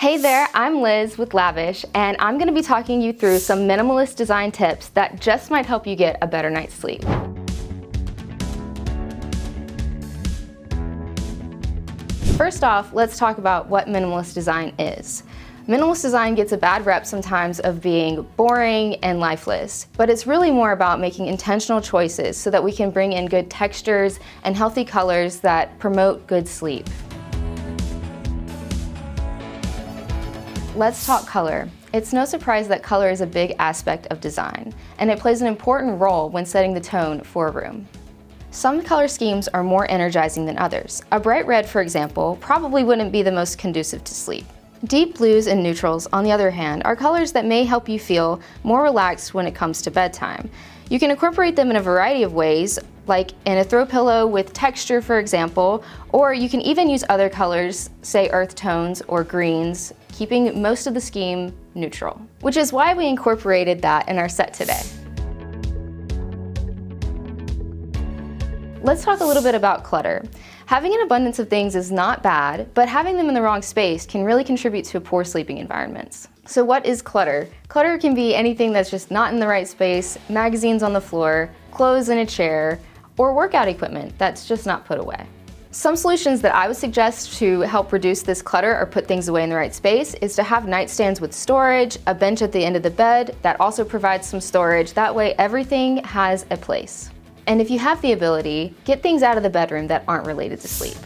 Hey there, I'm Liz with Lavish, and I'm going to be talking you through some minimalist design tips that just might help you get a better night's sleep. First off, let's talk about what minimalist design is. Minimalist design gets a bad rep sometimes of being boring and lifeless, but it's really more about making intentional choices so that we can bring in good textures and healthy colors that promote good sleep. Let's talk color. It's no surprise that color is a big aspect of design, and it plays an important role when setting the tone for a room. Some color schemes are more energizing than others. A bright red, for example, probably wouldn't be the most conducive to sleep. Deep blues and neutrals, on the other hand, are colors that may help you feel more relaxed when it comes to bedtime. You can incorporate them in a variety of ways, like in a throw pillow with texture, for example, or you can even use other colors, say earth tones or greens, keeping most of the scheme neutral, which is why we incorporated that in our set today. Let's talk a little bit about clutter. Having an abundance of things is not bad, but having them in the wrong space can really contribute to poor sleeping environments. So what is clutter? Clutter can be anything that's just not in the right space, magazines on the floor, clothes in a chair, or workout equipment that's just not put away. Some solutions that I would suggest to help reduce this clutter or put things away in the right space is to have nightstands with storage, a bench at the end of the bed that also provides some storage. That way everything has a place. And if you have the ability, get things out of the bedroom that aren't related to sleep.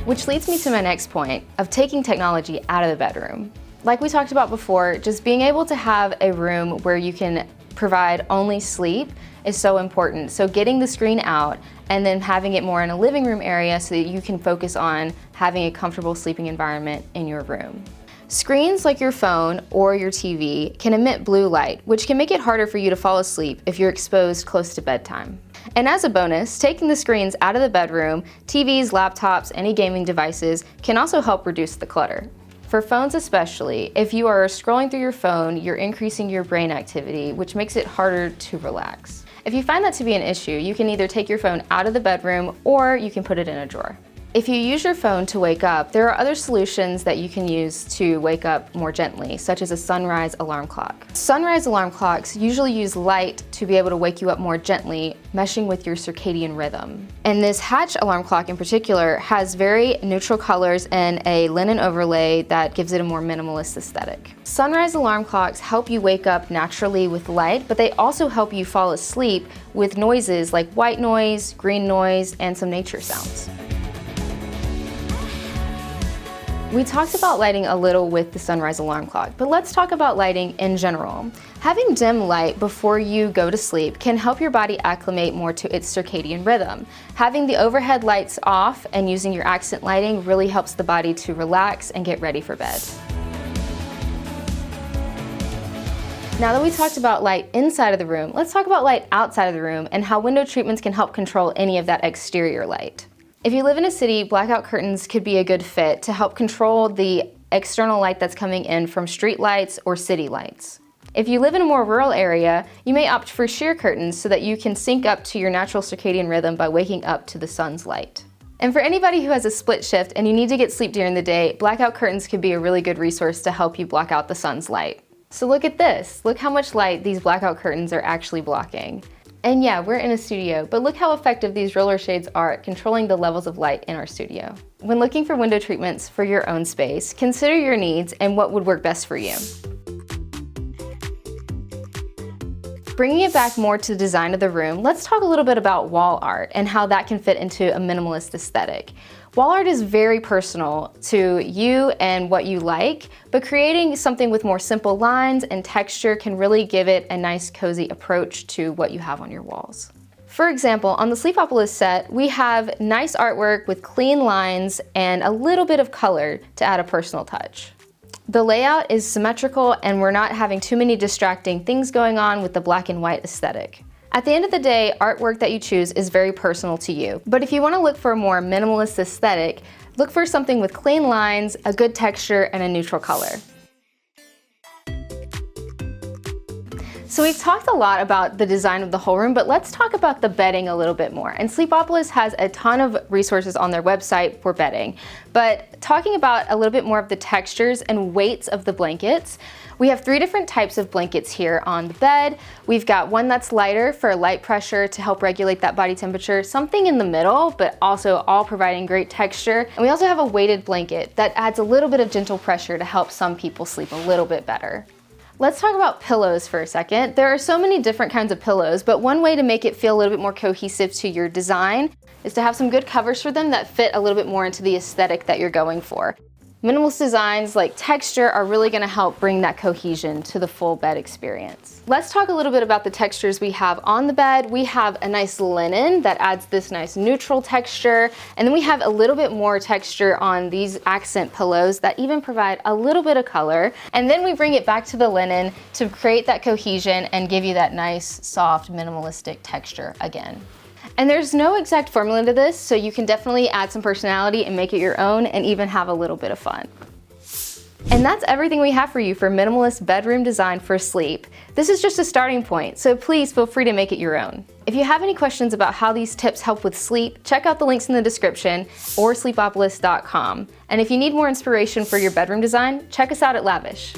Which leads me to my next point of taking technology out of the bedroom. Like we talked about before, just being able to have a room where you can provide only sleep is so important. So getting the screen out and then having it more in a living room area so that you can focus on having a comfortable sleeping environment in your room. Screens like your phone or your TV can emit blue light, which can make it harder for you to fall asleep if you're exposed close to bedtime. And as a bonus, taking the screens out of the bedroom, TVs, laptops, any gaming devices can also help reduce the clutter. For phones especially, if you are scrolling through your phone, you're increasing your brain activity, which makes it harder to relax. If you find that to be an issue, you can either take your phone out of the bedroom or you can put it in a drawer. If you use your phone to wake up, there are other solutions that you can use to wake up more gently, such as a sunrise alarm clock. Sunrise alarm clocks usually use light to be able to wake you up more gently, meshing with your circadian rhythm. And this Hatch alarm clock in particular has very neutral colors and a linen overlay that gives it a more minimalist aesthetic. Sunrise alarm clocks help you wake up naturally with light, but they also help you fall asleep with noises like white noise, green noise, and some nature sounds. We talked about lighting a little with the sunrise alarm clock, but let's talk about lighting in general. Having dim light before you go to sleep can help your body acclimate more to its circadian rhythm. Having the overhead lights off and using your accent lighting really helps the body to relax and get ready for bed. Now that we talked about light inside of the room, let's talk about light outside of the room and how window treatments can help control any of that exterior light. If you live in a city, blackout curtains could be a good fit to help control the external light that's coming in from street lights or city lights. If you live in a more rural area, you may opt for sheer curtains so that you can sync up to your natural circadian rhythm by waking up to the sun's light. And for anybody who has a split shift and you need to get sleep during the day, blackout curtains could be a really good resource to help you block out the sun's light. So look at this. Look how much light these blackout curtains are actually blocking. And yeah, we're in a studio, but look how effective these roller shades are at controlling the levels of light in our studio. When looking for window treatments for your own space, consider your needs and what would work best for you. Bringing it back more to the design of the room, let's talk a little bit about wall art and how that can fit into a minimalist aesthetic. Wall art is very personal to you and what you like, but creating something with more simple lines and texture can really give it a nice cozy approach to what you have on your walls. For example, on the Sleepopolis set, we have nice artwork with clean lines and a little bit of color to add a personal touch. The layout is symmetrical and we're not having too many distracting things going on with the black and white aesthetic. At the end of the day, artwork that you choose is very personal to you. But if you want to look for a more minimalist aesthetic, look for something with clean lines, a good texture, and a neutral color. So we've talked a lot about the design of the whole room, but let's talk about the bedding a little bit more. And Sleepopolis has a ton of resources on their website for bedding. But talking about a little bit more of the textures and weights of the blankets, we have 3 different types of blankets here on the bed. We've got one that's lighter for light pressure to help regulate that body temperature, something in the middle, but also all providing great texture. And we also have a weighted blanket that adds a little bit of gentle pressure to help some people sleep a little bit better. Let's talk about pillows for a second. There are so many different kinds of pillows, but one way to make it feel a little bit more cohesive to your design is to have some good covers for them that fit a little bit more into the aesthetic that you're going for. Minimalist designs like texture are really gonna help bring that cohesion to the full bed experience. Let's talk a little bit about the textures we have on the bed. We have a nice linen that adds this nice neutral texture, and then we have a little bit more texture on these accent pillows that even provide a little bit of color. And then we bring it back to the linen to create that cohesion and give you that nice, soft, minimalistic texture again. And there's no exact formula to this, so you can definitely add some personality and make it your own and even have a little bit of fun. And that's everything we have for you for minimalist bedroom design for sleep. This is just a starting point, so please feel free to make it your own. If you have any questions about how these tips help with sleep, check out the links in the description or sleepopolis.com. And if you need more inspiration for your bedroom design, check us out at Lavish.